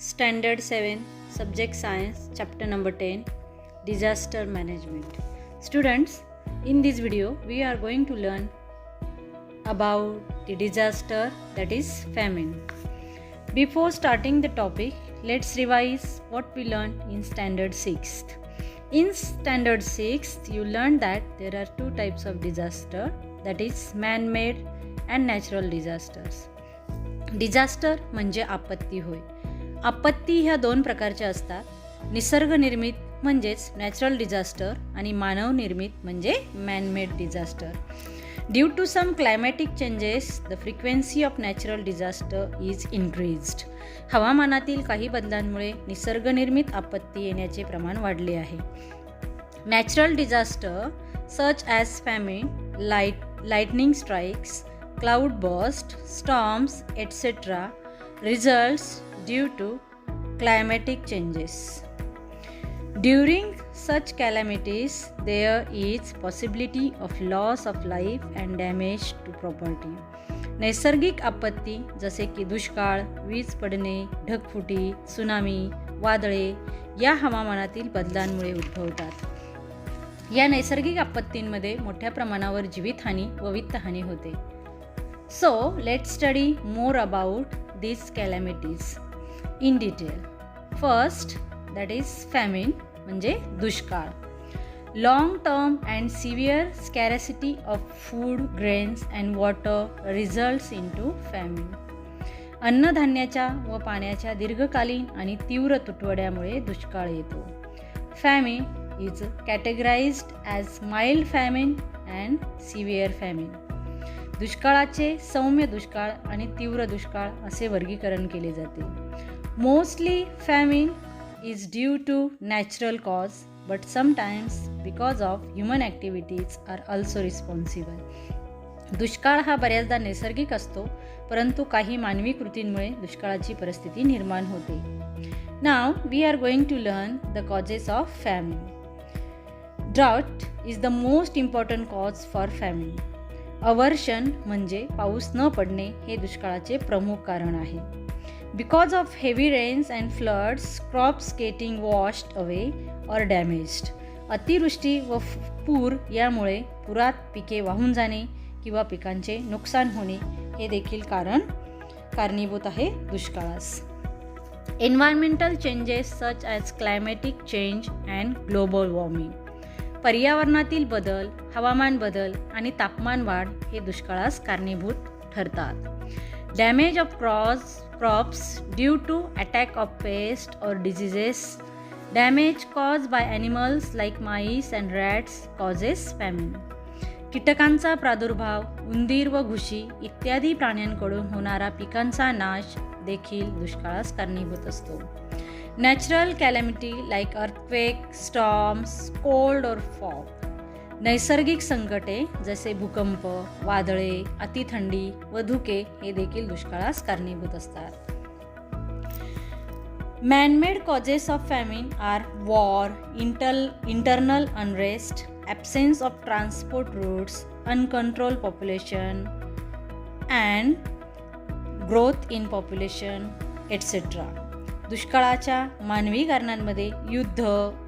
Standard 7, Subject Science, Chapter number 10, Disaster Management. Students, in this video, we are going to learn about the disaster, that is famine. Before starting the topic, let's revise what we learned in Standard 6th. In Standard 6th, you learned that there are two types of disaster, that is man-made and natural disasters. Disaster म्हणजे आपत्ती होय. आपत्ती ह्या दोन प्रकारच्या असतात. निसर्गनिर्मित म्हणजेच natural disaster आणि मानवनिर्मित म्हणजे manmade disaster. Due to some climatic changes the frequency of natural disaster is increased. हवामानातील काही बदलांमुळे निसर्गनिर्मित आपत्ती येण्याचे प्रमाण वाढले आहे. Natural disaster such as famine, lightning strikes, cloud bursts, storms, etc. results due to climatic changes. During such calamities, there is possibility of loss of life and damage to property. नैसर्गिक आपत्ती जसे की दुष्काळ, वीज पडणे, ढगफुटी, त्सुनामी, वादळे या हवामानातील बदलांमुळे उद्भवतात. या नैसर्गिक आपत्तींमध्ये मोठ्या प्रमाणावर जीवितहानी व वित्तहानी होते. So, let's study more about these calamities in detail. First, that is famine, म्हणजे दुष्काळ. Long term and severe scarcity of food, grains and water results into famine. अन्नधान्याच्या व पाण्याच्या दीर्घकालीन आणि तीव्र तुटवड्यामुळे दुष्काळ येतो. Famine is categorized as mild famine and severe famine. दुष्काळाचे सौम्य दुष्काळ आणि तीव्र दुष्काळ असे वर्गीकरण केले जाते. Mostly famine is due to natural cause but sometimes because of human activities are also responsible. दुष्काळ हा बऱ्याचदा नैसर्गिक असतो, परंतु काही मानवी कृतींमुळे दुष्काळाची परिस्थिती निर्माण होते. Now we are going to learn the causes of famine. Drought is the most important cause for famine. अवर्षण म्हणजे पाऊस न पडणे हे दुष्काळाचे प्रमुख कारण आहे. Because of heavy rains and floods, crops getting washed away or damaged. अतिवृष्टी व पूर यामुळे पुरात पिके वाहून जाणे किंवा पिकांचे नुकसान होणे हे देखील कारणीभूत आहे दुष्काळास. Environmental changes such as climatic change and global warming. पर्यावरणातील बदल, हवामान बदल आणि तापमान वाढ हे दुष्काळास कारणीभूत ठरतात. Damage of crops due to attack of pest or diseases. Damage cause by animals like mice and rats causes famine. कीटकांचा प्रादुर्भाव, उंदीर व घुशी इत्यादी प्राण्यांकडून होणारा पिकांचा नाश देखील दुष्काळास कारणीभूत असतो. Natural calamity like earthquake, storms, cold और फॉग. नैसर्गिक संकटे जसे भूकंप, वादळे, अतिथंडी व धुके हे देखील दुष्काळास कारणीभूत असतात. Manmade causes of famine are war, internal unrest, absence of transport routes, uncontrol population and growth in population etcetera. दुष्काळाच्या मानवी कारणांमध्ये युद्ध,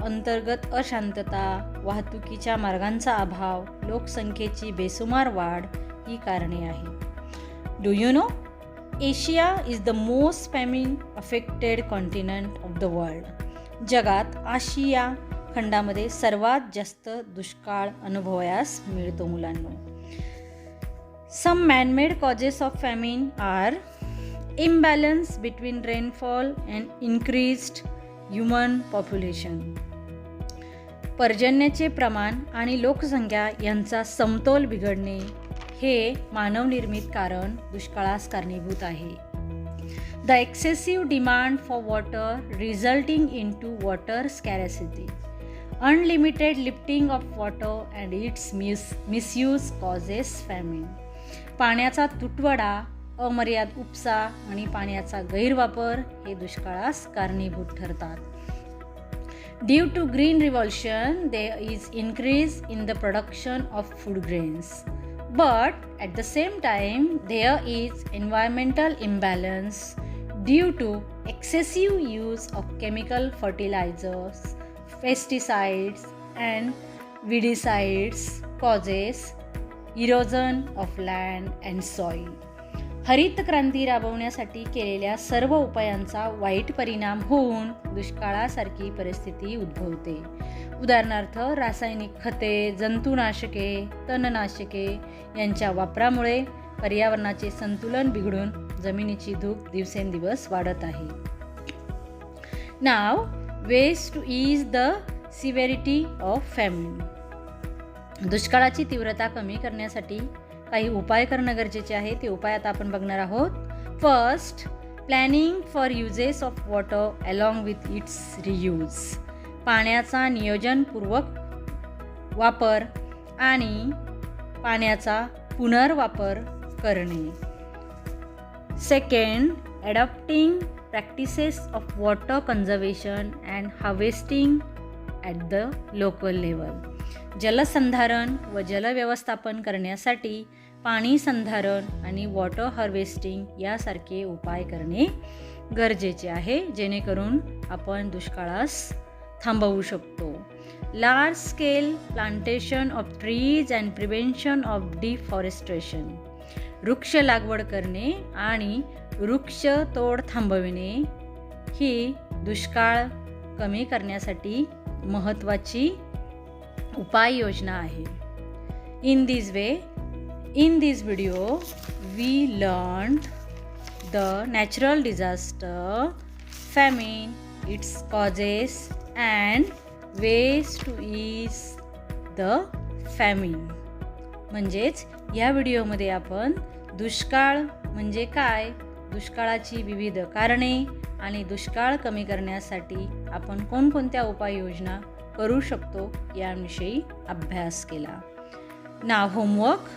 अंतर्गत अशांतता, वाहतुकीच्या मार्गांचा अभाव, लोकसंख्येची बेसुमार वाढ ही कारणे आहेत. Do you know? Asia is the most famine affected continent of the world. जगात आशिया खंडामध्ये सर्वात जास्त दुष्काळ अनुभवायास मिळतो मुलांनो. Some manmade causes of famine are imbalance between rainfall and increased human population. पर्जन्याचे प्रमाण आणि लोकसंख्या यांचा समतोल बिघडणे हे मानवनिर्मित कारण दुष्काळास कारणीभूत आहे. The excessive demand for water resulting in to water scarcity. Unlimited lifting of water and its misuse causes famine. पाण्याचा तुटवडा, अमर्याद उपसा आणि पाण्याचा गैरवापर हे दुष्काळास कारणीभूत ठरतात. Due to green revolution there is increase in the production of food grains, but at the same time there is environmental imbalance due to excessive use of chemical fertilizers, pesticides and weedicides causes erosion of land and soil. हरित क्रांती राबवण्यासाठी केलेल्या सर्व उपायांचा वाईट परिणाम होऊन दुष्काळासारखी परिस्थिती उद्भवते. उदाहरणार्थ रासायनिक खते, जंतुनाशके, तणनाशके यांच्या वापरामुळे पर्यावरणाचे संतुलन बिघडून जमिनीची धूप दिवसेंदिवस वाढत आहे. Now ways to ease the severity of famine. दुष्काळाची तीव्रता कमी करण्यासाठी काही उपाय करणं गरजेचे आहे. ते उपाय आता आपण बघणार आहोत. First, planning for uses of water along with its reuse. पाण्याचा नियोजनपूर्वक वापर आणि पाण्याचा पुनर्वापर करणे. Second, adopting practices of water conservation and harvesting at the local level. जलसंधारण व जलव्यवस्थापन करण्यासाठी पाणी संधारण आणि वॉटर हार्वेस्टिंग यासारखे उपाय करणे गरजेचे आहे, जेणेकरून आपण दुष्काळास थांबवू शकतो. Large scale plantation of trees and prevention of deforestation. वृक्ष लागवड करणे आणि वृक्षतोड थांबविणे ही दुष्काळ कमी करण्यासाठी महत्त्वाची उपाययोजना आहे. In this video we learned the natural disaster, famine, its causes and ways to ease the famine. म्हणजेच या व्हिडिओमध्ये आपण दुष्काळ म्हणजे काय, दुष्काळाची विविध कारणे आणि दुष्काळ कमी करण्यासाठी आपण कोणकोणत्या उपाययोजना करू शकतो याविषयी अभ्यास केला. Now homework.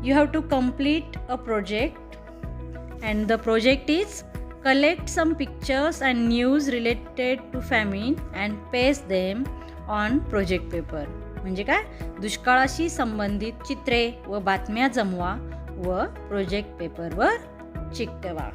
You have to complete a project and the project is collect some pictures and news related to famine and paste them on project paper. म्हणजे काय, दुष्काळाशी संबंधित चित्रे व बातम्या जमवा व प्रोजेक्ट पेपरवर चिकटवा.